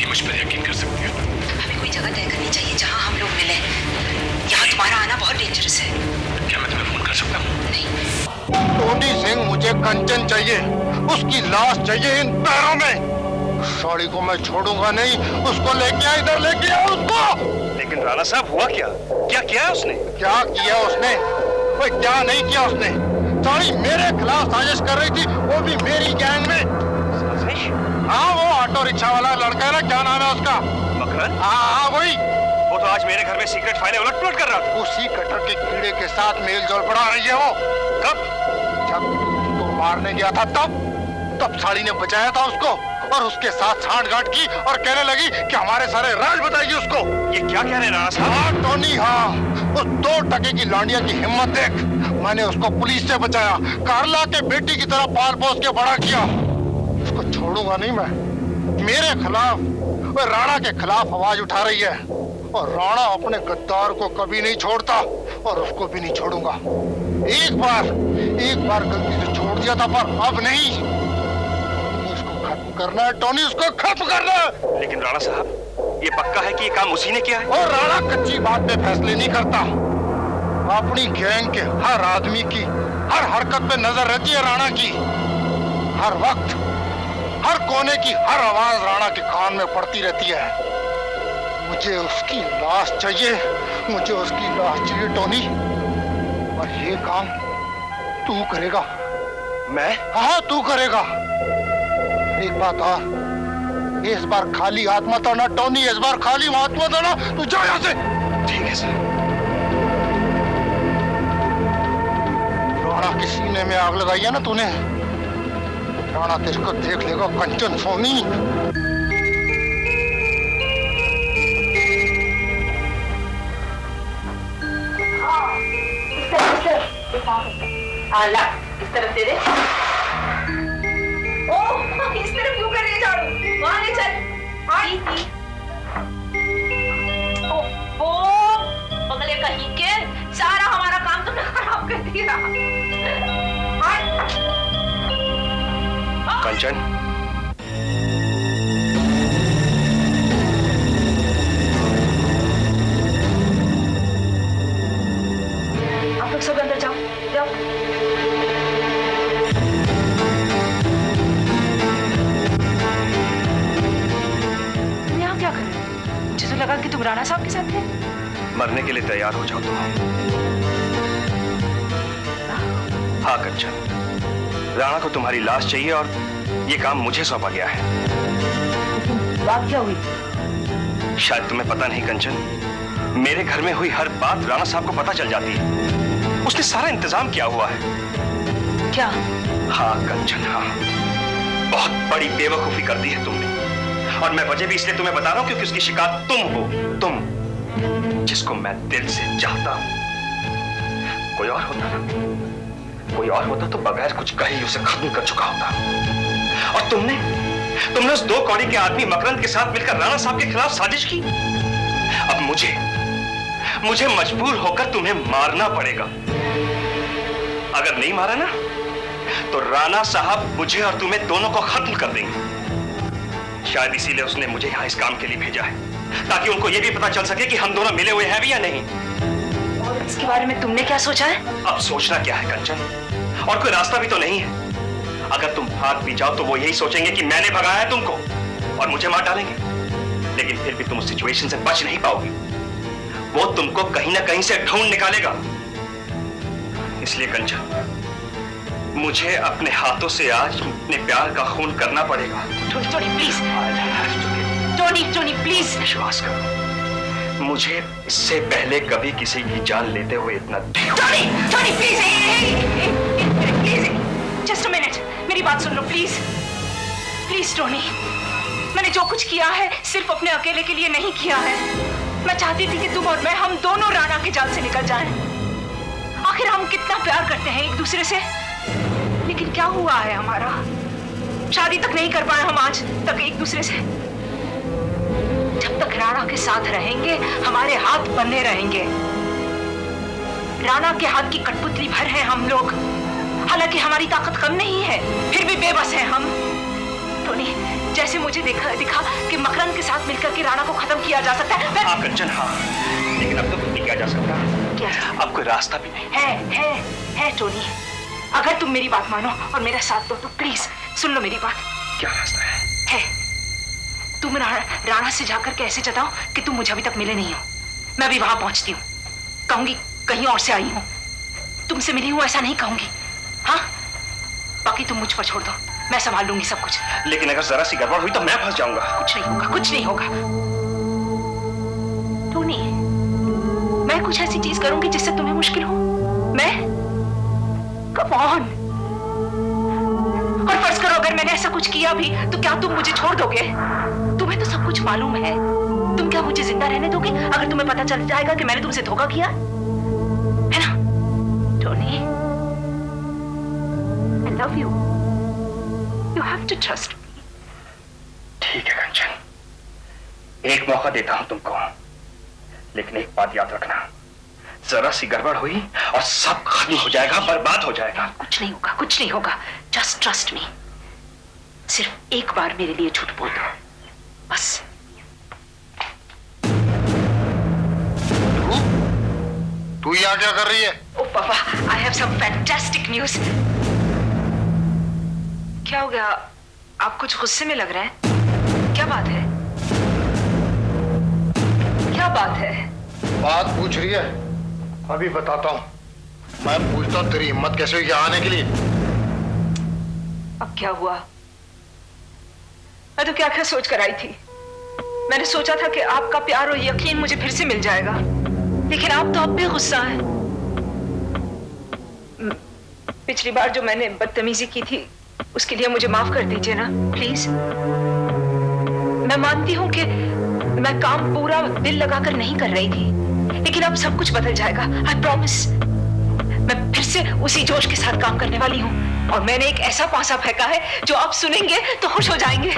मुझ पर यकीन कर सकती हो। हमें कोई जगह तय करनी चाहिए जहाँ हम लोग मिले। यहाँ तुम्हारा आना बहुत डेंजरस है। क्या मैं तुम्हें फोन कर सकता हूँ? नहीं। टोनी सिंह, मुझे कंचन चाहिए, उसकी लाश चाहिए इन पैरों में। साड़ी को मैं छोड़ूंगा नहीं, उसको लेके आ, इधर लेके आ उसको। लेकिन राणा साहब हुआ क्या? क्या किया है उसने? क्या किया उसने? कोई क्या नहीं किया उसने। साड़ी मेरे खिलाफ साजिश कर रही थी, वो भी मेरी गैंग में। साजिश? हाँ, वो ऑटो रिक्शा वाला लड़का है ना, क्या नाम है उसका? मकरन? हाँ वही। वो तो आज मेरे घर में सीक्रेट फाइलें उलट पुलट कर रहा था। उसी कटर के कीड़े के साथ मेल जोल बढ़ा रही है वो। कब? जब उसको मारने गया था तब साड़ी ने बचाया था उसको और उसके साथ छांट-गांठ की और कहने लगी कि हमारे सारे राज बताएगी उसको। ये क्या कह रहे हैं राणा साहब? हाँ टोनी, हाँ, उस 2 टके की लांडिया की हिम्मत देख। मैंने उसको पुलिस से बचाया, कार्ला के बेटी की तरह पाल पोस के बड़ा किया। उसको छोड़ूंगा नहीं मैं। मेरे खिलाफ, वो राणा के खिलाफ आवाज उठा रही है और राणा अपने गद्दार को कभी नहीं छोड़ता और उसको भी नहीं छोड़ूंगा। एक बार गलती से छोड़ दिया था, पर अब नहीं। उसको खत्म करना है टोनी, उसको खत्म करना है। लेकिन राणा साहब, ये पक्का है कि ये काम उसी ने किया है? और राणा कच्ची बात पे फैसले नहीं करता। अपनी गैंग के हर आदमी की हर हरकत पे नजर रहती है राणा की। हर वक्त, हर कोने की हर आवाज राणा के कान में पड़ती रहती है। मुझे उसकी लाश चाहिए, मुझे उसकी लाश चाहिए टोनी। और ये काम तू करेगा। मैं? हाँ, तू करेगा। एक बात और, इस बार खाली हाथ मत आना टोनी, इस बार खाली हाथ मत आना। तू जा यहाँ से। ठीक है सर। राणा के सीने में आग लगाई है ना तूने, राणा तेरे को देख लेगा कंचन सोनी। ला, इस तरफ दे दे। ओह, इस तरफ क्यों कर रही है झाड़ू? वहाँ ले चल। बगले कहीं के, सारा हमारा काम तुमने खराब कर दिया। कंचन, आप लोग सब अंदर जाओ, जाओ। तुम यहाँ क्या कर रहे हो? मुझे तो लगा कि तुम राणा साहब के साथ थे। मरने के लिए तैयार हो जाओ तुम। हाँ कंचन, राणा को तुम्हारी लाश चाहिए और ये काम मुझे सौंपा गया है। बात क्या हुई? शायद तुम्हें पता नहीं कंचन, मेरे घर में हुई हर बात राणा साहब को पता चल जाती है। उसने सारा इंतजाम किया हुआ है। क्या? हाँ कंचन, हाँ, बहुत बड़ी बेवकूफी कर दी है तुमने। और मैं वजह भी इसलिए तुम्हें बता रहा हूं क्योंकि उसकी शिकार तुम हो, तुम जिसको मैं दिल से चाहता हूं। कोई और होता ना, कोई और होता तो बगैर कुछ कहे ही उसे खत्म कर चुका होता। और तुमने उस 2 कौड़ी के आदमी मकरंद के साथ मिलकर राणा साहब के खिलाफ साजिश की। अब मुझे मजबूर होकर तुम्हें मारना पड़ेगा। अगर नहीं मारा ना तो राणा साहब मुझे और तुम्हें दोनों को खत्म कर देंगे। शायद इसीलिए उसने मुझे यहां इस काम के लिए भेजा है, ताकि उनको यह भी पता चल सके कि हम दोनों मिले हुए हैं भी या नहीं। और इसके बारे में तुमने क्या सोचा है? अब सोचना क्या है कंचन, और कोई रास्ता भी तो नहीं है। अगर तुम भाग भी जाओ तो वो यही सोचेंगे कि मैंने भगाया है तुमको और मुझे मार डालेंगे। लेकिन फिर भी तुम उस सिचुएशन से बच नहीं पाओगी। वो तुमको कहीं ना कहीं से ढूंढ निकालेगा। इसलिए कंचन, मुझे अपने हाथों से आज अपने प्यार का खून करना पड़ेगा। टोनी प्लीज, टोनी प्लीज, विश्वास करो, मुझे इससे पहले कभी किसी की जान लेते हुए इतना Tony please, just a minute, मेरी बात सुन लो प्लीज टोनी। मैंने जो कुछ किया है सिर्फ अपने अकेले के लिए नहीं किया है। मैं चाहती थी कि तुम और मैं, हम दोनों राणा के जाल से निकल जाएं। आखिर हम कितना प्यार करते हैं एक दूसरे से, लेकिन क्या हुआ है हमारा? शादी तक नहीं कर पाए हम आज तक एक दूसरे से। जब तक राणा के साथ रहेंगे हमारे हाथ बंधे रहेंगे। राणा के हाथ की कठपुतली भर है हम लोग। हालांकि हमारी ताकत कम नहीं है, फिर भी बेबस है हम। टोनी, जैसे मुझे दिखा कि मकरंद के साथ मिलकर के राणा को खत्म किया जा सकता है। हाँ कंचन हाँ, लेकिन अब तो कुछ नहीं किया जा सकता। क्या? अब कोई रास्ता भी नहीं है टोनी। अगर तुम मेरी बात मानो और मेरा साथ दो तो प्लीज सुन लो मेरी बात। क्या रास्ता है? तुम राणा से जाकर के ऐसे जताओ कि तुम मुझे अभी तक मिले नहीं हो। मैं भी वहां पहुंचती हूँ, कहूंगी कहीं और से आई हूँ, तुमसे मिली हूँ ऐसा नहीं कहूंगी। हाँ, बाकी तुम मुझ पर छोड़ दो, मैं संभाल लूंगी सब कुछ। लेकिन अगर जरा सी गड़बड़ हुई तो मैं फंस जाऊंगा। कुछ नहीं होगा, कुछ नहीं होगा टोनी। मैं कुछ ऐसी चीज करूंगी जिससे तुम्हें मुश्किल हो? मैं? Come on. और फर्ज करो अगर मैंने ऐसा कुछ किया भी तो क्या तुम मुझे छोड़ दोगे? तुम्हें तो सब कुछ मालूम है, तुम क्या मुझे जिंदा रहने दोगे अगर तुम्हें पता चल जाएगा कि मैंने तुमसे धोखा किया है ना? Tony, I love you. You have to trust me. ठीक है कंचन, एक मौका देता हूं तुमको, लेकिन एक बात याद रखना, जरा सी गड़बड़ हुई और सब खत्म हो जाएगा, बर्बाद हो जाएगा। कुछ नहीं होगा, कुछ नहीं होगा। Just trust me. सिर्फ एक बार मेरे लिए झूठ बोल दो, बस। तू यहाँ क्या कर रही है? ओ पापा, I have some fantastic news. क्या हो गया? आप कुछ गुस्से में लग रहे हैं। क्या बात है? क्या बात है? बात पूछ रही है? अभी बताता हूँ। मैं पूछता हूँ तेरी हिम्मत कैसे हुई यहाँ आने के लिए? अब क्या हुआ? मैं तो क्या क्या सोच कर आई थी। मैंने सोचा था कि आपका प्यार और यकीन मुझे फिर से मिल जाएगा, लेकिन आप तो अब भी गुस्सा हैं। पिछली बार जो मैंने बदतमीजी की थी उसके लिए मुझे माफ कर दीजिए ना प्लीज। मैं मानती हूं कि मैं काम पूरा दिल लगाकर नहीं कर रही थी, लेकिन अब सब कुछ बदल जाएगा। I promise. मैं फिर से उसी जोश के साथ काम करने वाली हूँ, और मैंने एक ऐसा पासा फेंका है जो आप सुनेंगे तो खुश हो जाएंगे,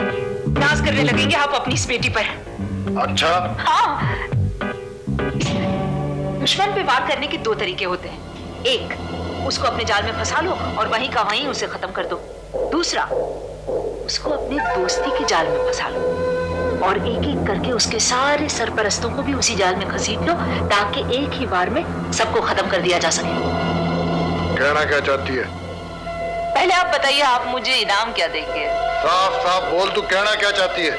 नाज करने लगेंगे आप अपनी इस बेटी पर। अच्छा? हाँ, दुश्मन पे वार करने के दो तरीके होते हैं। एक, उसको अपने जाल में फंसा लो और वहीं का वहीं उसे खत्म कर दो। दूसरा, उसको अपने दोस्ती के जाल में फंसा लो और एक एक करके उसके सारे सरपरस्तों को भी उसी जाल में घसीट लो, ताकि एक ही बार में सबको खत्म कर दिया जा सके। कहना क्या चाहती है? पहले आप बताइए, आप मुझे इनाम क्या देंगे? साफ साफ बोल, तू कहना क्या चाहती है?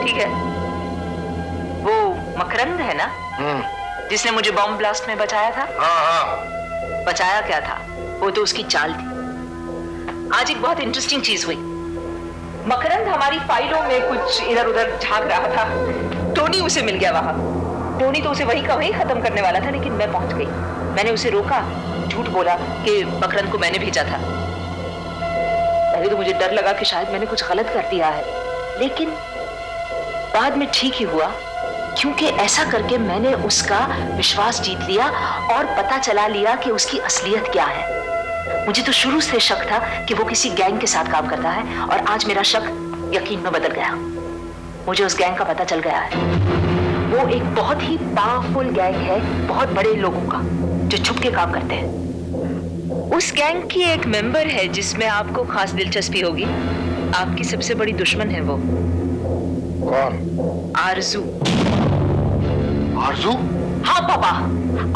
ठीक है, वो मकरंद है ना जिसने मुझे बॉम्ब ब्लास्ट में बचाया था? हाँ। बचाया क्या था, वो तो उसकी चाल थी। आज एक बहुत इंटरेस्टिंग चीज हुई। मकरंद हमारी फाइलों में कुछ इधर उधर झांक रहा था, टोनी उसे मिल गया वहां। टोनी तो उसे वहीं का वहीं खत्म करने वाला था, लेकिन मैं पहुंच गई। मैंने उसे रोका, झूठ बोला कि मकरंद को मैंने भेजा था। पहले तो मुझे डर लगा कि शायद मैंने कुछ गलत कर दिया है, लेकिन बाद में ठीक ही हुआ, क्योंकि ऐसा करके मैंने उसका विश्वास जीत लिया और पता चला लिया कि उसकी असलियत क्या है। मुझे तो शुरू से शक था कि वो किसी गैंग के साथ काम करता है, और आज मेरा शक यकीन में बदल गया। मुझे उस गैंग का पता चल गया है। वो एक बहुत ही पावरफुल गैंग है, बहुत बड़े लोगों का, जो छुप के काम करते हैं। उस गैंग की एक मेंबर है जिसमें आपको खास दिलचस्पी होगी। आपकी सबसे बड़ी दुश्मन है वो। कौन? आरजू। आरजू? हाँ पापा,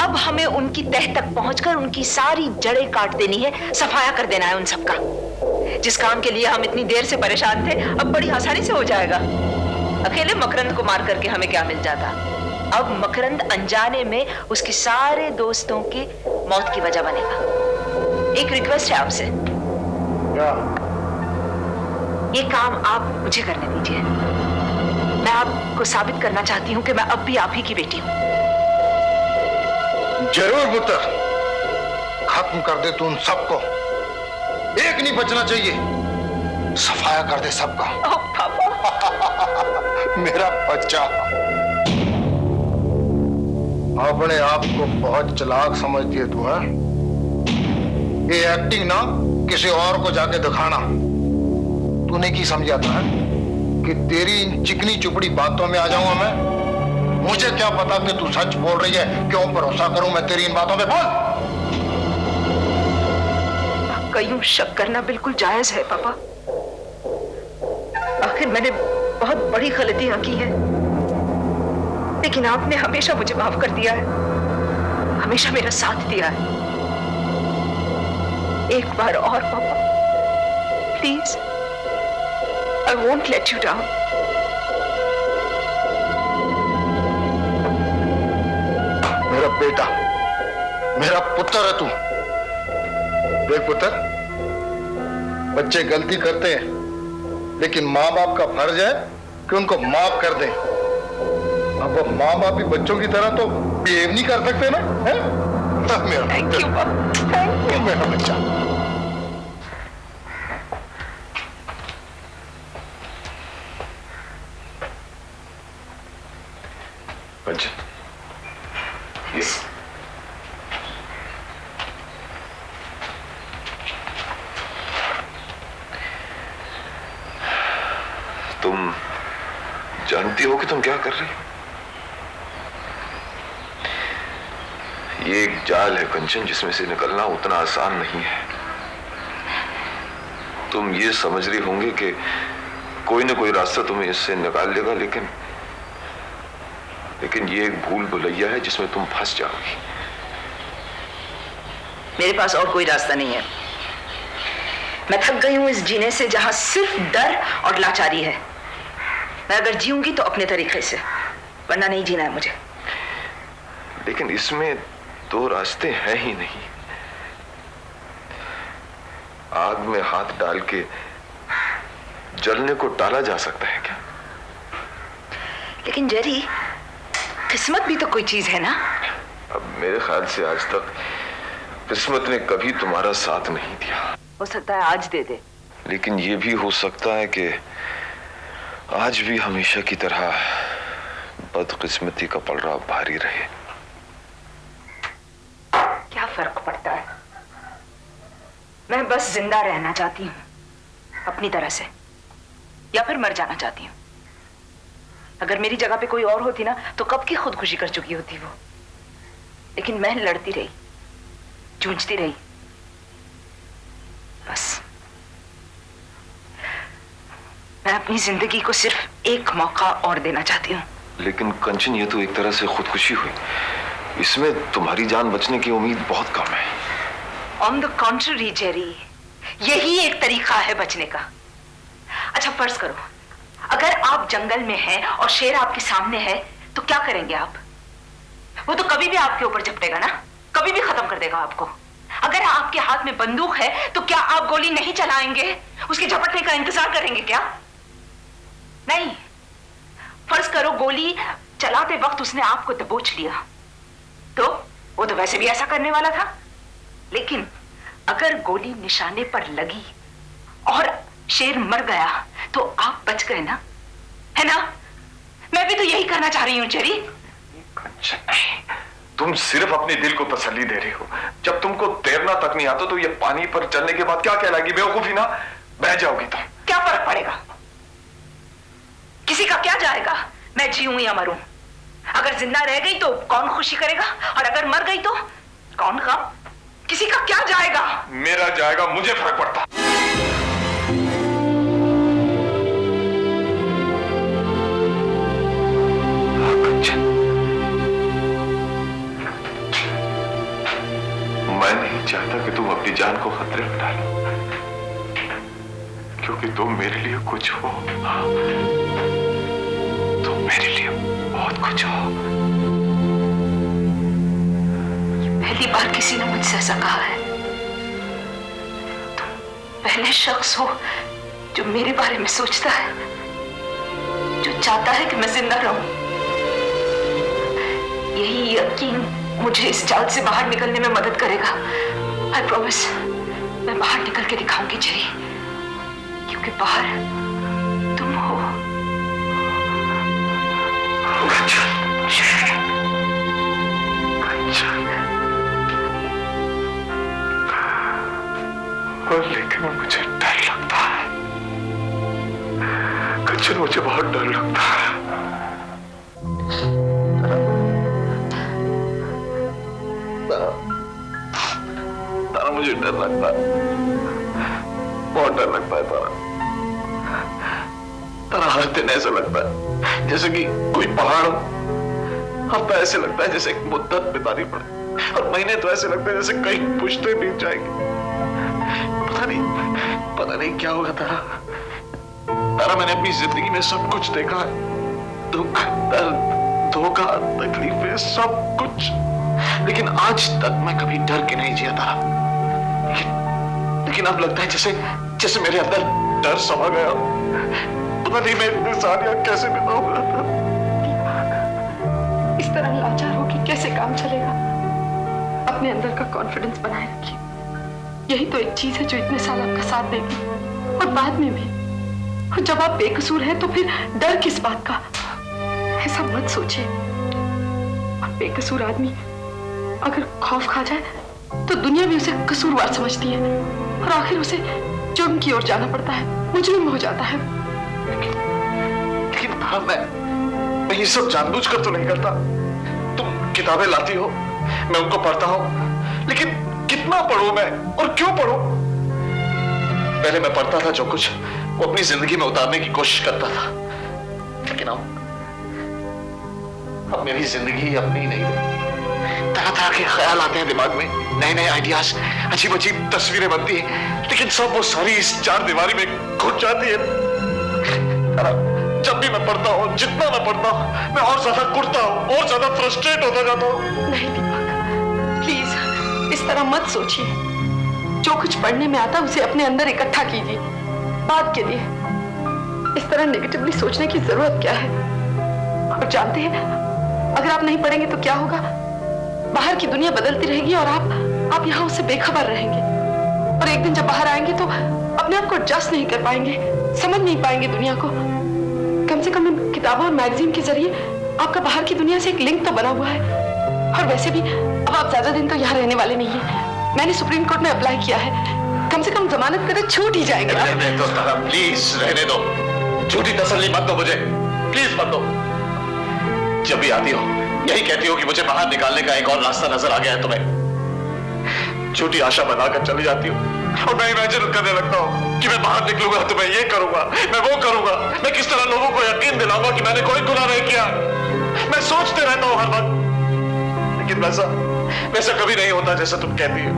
अब हमें उनकी तह तक पहुंचकर उनकी सारी जड़ें काट देनी है, सफाया कर देना है उन सबका। जिस काम के लिए हम इतनी देर से परेशान थे, अब बड़ी आसानी से हो जाएगा। अकेले मकरंद को मार करके हमें क्या मिल जाता। अब मकरंद अनजाने में उसके सारे दोस्तों की मौत की वजह बनेगा। एक रिक्वेस्ट है आपसे। क्या? ये काम आप मुझे करने दीजिए। मैं आपको साबित करना चाहती हूँ कि मैं अब भी आप ही की बेटी हूँ। जरूर पुत्र, खत्म कर दे तू उन सबको, एक नहीं बचना चाहिए, सफाया कर दे सबका। ओह पापा। मेरा बच्चा अपने आप को बहुत चालाक समझती है तू, है? ये एक्टिंग ना किसी और को जाके दिखाना। तूने की समझा था कि तेरी इन चिकनी चुपड़ी बातों में आ जाऊंगा मैं? मुझे क्या पता कि तू सच बोल रही है, क्यों भरोसा करूं मैं तेरी इन बातों पे? बोल। आपका यूं शक करना बिल्कुल जायज है पापा, आखिर मैंने बहुत बड़ी गलतियां की हैं, लेकिन आपने हमेशा मुझे माफ कर दिया है, हमेशा मेरा साथ दिया है। एक बार और पापा, please, I won't let you down. मेरा बेटा, मेरा पुत्र है तू। देख पुत्र, बच्चे गलती करते हैं, लेकिन माँ बाप का फर्ज है कि उनको माफ कर दें। अब वो माँ बाप भी बच्चों की तरह तो बिहेव नहीं कर सकते ना, है? मेरा थैंक यू पापा, थैंक यू। मेरा बच्चा। कंचन, ये तुम जानती हो कि तुम क्या कर रही हो? ये एक जाल है कंचन, जिसमें से निकलना उतना आसान नहीं है। तुम ये समझ रही होंगे कि कोई ना कोई रास्ता तुम्हें इससे निकाल लेगा, लेकिन ये एक भूल भुलैया है जिसमें तुम फंस जाओगी। मेरे पास और कोई रास्ता नहीं है। मैं थक गई हूं इस जीने से जहां सिर्फ डर और लाचारी है। मैं अगर जीऊंगी तो अपने तरीके से, वरना नहीं जीना है मुझे। लेकिन इसमें दो रास्ते हैं ही नहीं। आग में हाथ डाल के जलने को टाला जा सकता है क्या? लेकिन जेरी, किस्मत भी तो कोई चीज है ना। अब मेरे ख्याल से आज तक किस्मत ने कभी तुम्हारा साथ नहीं दिया। हो सकता है आज दे दे, लेकिन ये भी हो सकता है कि आज भी हमेशा की तरह बदकिस्मती का पलड़ा भारी रहे। क्या फर्क पड़ता है? मैं बस जिंदा रहना चाहती हूँ अपनी तरह से, या फिर मर जाना चाहती हूँ। अगर मेरी जगह पे कोई और होती ना तो कब की खुदकुशी कर चुकी होती वो। लेकिन मैं लड़ती रही, जूझती रही। बस मैं अपनी जिंदगी को सिर्फ एक मौका और देना चाहती हूँ। लेकिन कंचन, ये तो एक तरह से खुदकुशी हुई। इसमें तुम्हारी जान बचने की उम्मीद बहुत कम है। ऑन द कॉन्ट्ररी जेरी, यही एक तरीका है बचने का। अच्छा फर्ज करो, अगर आप जंगल में हैं और शेर आपके सामने है तो क्या करेंगे आप? वो तो कभी भी आपके ऊपर झपटेगा ना, कभी भी खत्म कर देगा आपको। अगर आपके हाथ में बंदूक है तो क्या आप गोली नहीं चलाएंगे? उसके झपटने का इंतजार करेंगे क्या? नहीं। फर्ज करो गोली चलाते वक्त उसने आपको दबोच लिया, तो वो तो वैसे भी ऐसा करने वाला था। लेकिन अगर गोली निशाने पर लगी और शेर मर गया तो आप बच गए ना, है ना? मैं भी तो यही करना चाह रही हूं जेरी। कंचन, तुम सिर्फ अपने दिल को तसल्ली दे रही हो। जब तुमको तैरना तक नहीं आता तो ये पानी पर चलने के बाद क्या कहलाएगी? बेवकूफी ना, बह जाओगी तुम। क्या फर्क पड़ेगा? किसी का क्या जाएगा मैं जीऊं या मरूं? अगर जिंदा रह गई तो कौन खुशी करेगा, और अगर मर गई तो कौन गम? किसी का क्या जाएगा? मेरा जाएगा, मुझे फर्क पड़ता। कंचन, मैं नहीं चाहता कि तुम अपनी जान को खतरे में डालो, क्योंकि तुम मेरे लिए कुछ हो। तुम मेरे लिए बहुत कुछ हो। पहली बार किसी ने मुझसे ऐसा कहा है। तुम पहले शख्स हो जो मेरे बारे में सोचता है, जो चाहता है कि मैं जिंदा रहूं। यही यकीन मुझे इस जाल से बाहर निकलने में मदद करेगा। आई प्रॉमिस, मैं बाहर निकल के दिखाऊंगी जेरी, क्योंकि बाहर तुम हो। लेकिन मुझे डर लगता है कंचन, मुझे बहुत डर लगता है। तारा, मुझे डर लगता है, बहुत डर लगता है तारा। तारा हर दिन ऐसा लगता है जैसे कि कोई पहाड़ हो। हफ्ता ऐसे लगता है जैसे एक मुद्दत बितानी पड़े, और महीने तो ऐसे लगते हैं जैसे कई पुश्ते बीत जाएंगे। पता नहीं क्या होगा तारा। तारा, मैंने अपनी जिंदगी में सब कुछ देखा है, दुख, दर्द, धोखा, तकलीफें, सब कुछ, लेकिन आज तक मैं कभी डर के नहीं जिया तारा। लेकिन अब लगता है जैसे मेरे अंदर डर समा गया। पता नहीं मैं इतने साल कैसे बिताऊंगा। इस तरह लाचार होकर कैसे काम चलेगा? अपने अंदर का कॉन्फिडेंस बनाए रखिए। यही तो एक चीज है जो इतने साल आपका साथ देगी, और बाद में भी। और जब आप बेकसूर हैं तो फिर डर किस बात का? ऐसा मत सोचिए। और बेकसूर आदमी अगर खौफ खा जाए तो दुनिया भी उसे कसूरवार समझती है, और आखिर उसे जुर्म की ओर जाना पड़ता है, मुजरिम हो जाता है। लेकिन मैं ये सब जानबूझकर तो नहीं करता। तुम किताबें लाती हो, मैं उनको पढ़ता हूं, लेकिन कितना पढ़ूं मैं और क्यों पढ़ूं? पहले मैं पढ़ता था जो कुछ, वो अपनी जिंदगी में उतारने की कोशिश करता था, लेकिन अब मेरी जिंदगी अपनी नहीं है। तरह तरह के ख्याल आते हैं दिमाग में, नए नए आइडियाज, अजीब अजीब तस्वीरें बनती हैं, लेकिन सब वो सारी इस चार दीवारी में घुट जाती है। जब भी मैं पढ़ता हूँ, जितना मैं पढ़ता हूँ, मैं और ज्यादा कुटता हूँ, और ज्यादा फ्रस्ट्रेट होता जाता हूँ। नहीं दीपक, प्लीज इस तरह मत सोचिए। जो कुछ पढ़ने में आता उसे अपने अंदर इकट्ठा कीजिए, बाद के लिए। इस तरह नेगेटिवली सोचने की जरूरत क्या है? और जानते हैं, अगर आप नहीं पढ़ेंगे तो क्या होगा? बाहर की दुनिया बदलती रहेगी और आप यहाँ उससे बेखबर रहेंगे। और एक दिन जब बाहर आएंगे तो अपने आप को एडजस्ट नहीं कर पाएंगे, समझ नहीं पाएंगे दुनिया को। कम से कम इन किताबों और मैगजीन के जरिए आपका बाहर की दुनिया से एक लिंक तो बना हुआ है। और वैसे भी अब आप ज्यादा दिन तो यहाँ रहने वाले नहीं हैं। मैंने सुप्रीम कोर्ट में अप्लाई किया है, कम से कम जमानत पे तो छूट ही जाएंगे। रहने दो तारा, प्लीज रहने दो। झूठी तसल्ली मत दो मुझे, प्लीज मत दो। जब भी आती हो यही कहती हो कि मुझे बाहर निकालने का एक और रास्ता नजर आ गया है तुम्हें। झूठी आशा बनाकर चली जाती हो, और मैं इमेजिन करने लगता हूँ कि मैं बाहर निकलूंगा तो मैं ये करूंगा, मैं वो करूंगा, मैं किस तरह लोगों को यकीन दिलाऊंगा कि मैंने कोई गुनाह नहीं किया। मैं सोचते रहता हूँ हर वक्त, लेकिन वैसा कभी नहीं होता जैसा तुम कहती हो।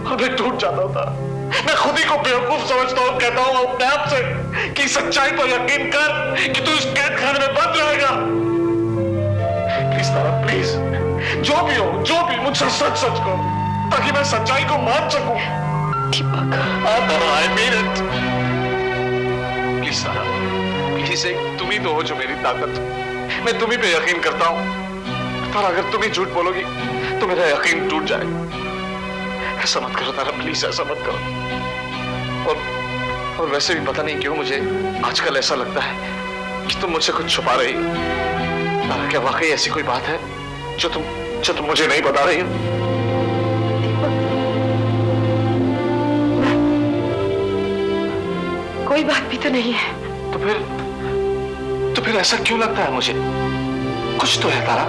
और मैं टूट जाता होता, मैं खुद ही को बेवकूफ समझता हूँ, कहता हूँ अपने आप से कि सच्चाई पर यकीन कर कि तू इस कैद खाने में बंद रहेगा। प्लीज तारा, प्लीज, जो भी मुझसे सच कहो, ताकि मैं सच्चाई को मान सकूं। I mean it. Please Tara, please, एक तुम ही तो हो जो मेरी ताकत। मैं तुम्ही पे यकीन करता हूं, पर अगर तुम ही झूठ बोलोगी तो मेरा यकीन टूट जाएगा। ऐसा मत करो तारा, प्लीज ऐसा मत करो। और वैसे भी पता नहीं क्यों मुझे आजकल ऐसा लगता है कि तुम मुझसे कुछ छुपा रही हो। तारा, क्या वाकई ऐसी कोई बात है जो तुम मुझे नहीं बता रही हो? कोई बात भी तो नहीं है। तो फिर ऐसा क्यों लगता है मुझे? कुछ तो है तारा।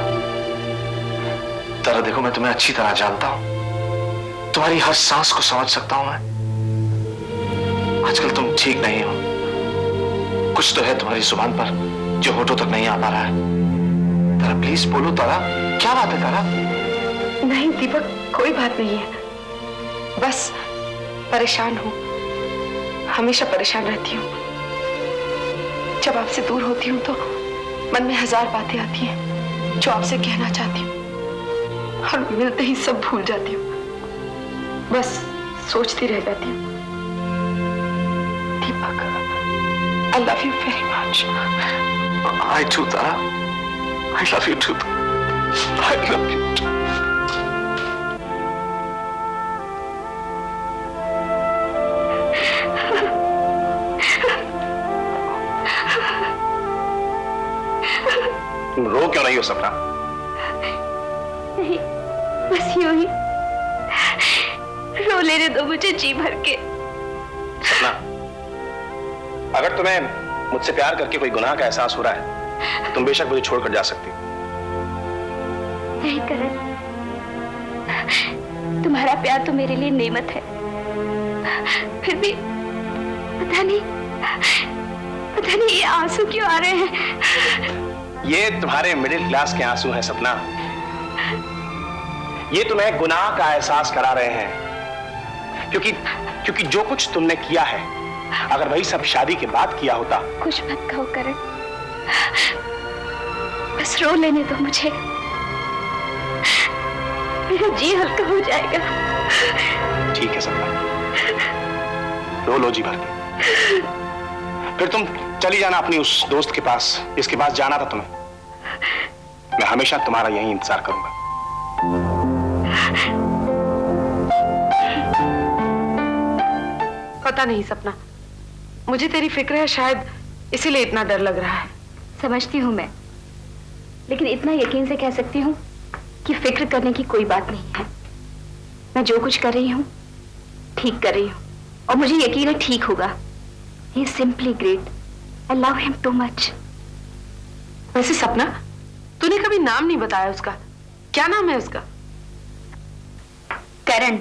तारा देखो, मैं तुम्हें अच्छी तरह जानता हूं, तुम्हारी हर सांस को समझ सकता हूं मैं। आजकल तुम ठीक नहीं हो, कुछ तो है तुम्हारी जुबान पर जो होठों तक नहीं आ पा रहा है। तारा प्लीज बोलो तारा, क्या बात है तारा? नहीं दीपक, कोई बात नहीं है, बस परेशान हूं, हमेशा परेशान रहती हूँ। जब आपसे दूर होती हूँ तो मन में हजार बातें आती हैं जो आपसे कहना चाहती हूँ, और मिलते ही सब भूल जाती हूँ, बस सोचती रह जाती हूँ। दीपक, I love you very much. I too, Tara. I love you too. I love you too. तुम रो क्यों नहीं हो सपना? नहीं, बस यूं ही रो लेने दो मुझे जी भर के। सपना, अगर तुम्हें मुझसे प्यार करके कोई गुनाह का एहसास हो रहा है, तुम बेशक मुझे छोड़कर जा सकती हो। नहीं करण, तुम्हारा प्यार तो मेरे लिए नेमत है, फिर भी पता नहीं पता नहीं ये आंसू क्यों आ रहे हैं। ये तुम्हारे मिडिल क्लास के आंसू हैं सपना। ये तुम्हें गुनाह का एहसास करा रहे हैं, क्योंकि जो कुछ तुमने किया है, अगर वही सब शादी के बाद किया होता। कुछ मत कहो करण, बस रो लेने दो मुझे, मेरा जी हल्का हो जाएगा। ठीक है सपना, रो लो जी भर के। फिर तुम चली जाना अपनी उस दोस्त के पास जिसके पास जाना था तुम्हें। मैं हमेशा तुम्हारा यही इंतजार करूंगा। पता नहीं सपना, मुझे तेरी फिक्र है, शायद इसीलिए इतना डर लग रहा है। समझती हूँ मैं, लेकिन इतना यकीन से कह सकती हूँ कि फिक्र करने की कोई बात नहीं है। मैं जो कुछ कर रही हूँ ठीक कर रही हूँ, और मुझे यकीन है ठीक होगा। He is simply great. I love him too much. वैसे सपना, तूने कभी नाम नहीं बताया उसका, क्या नाम है उसका? करण।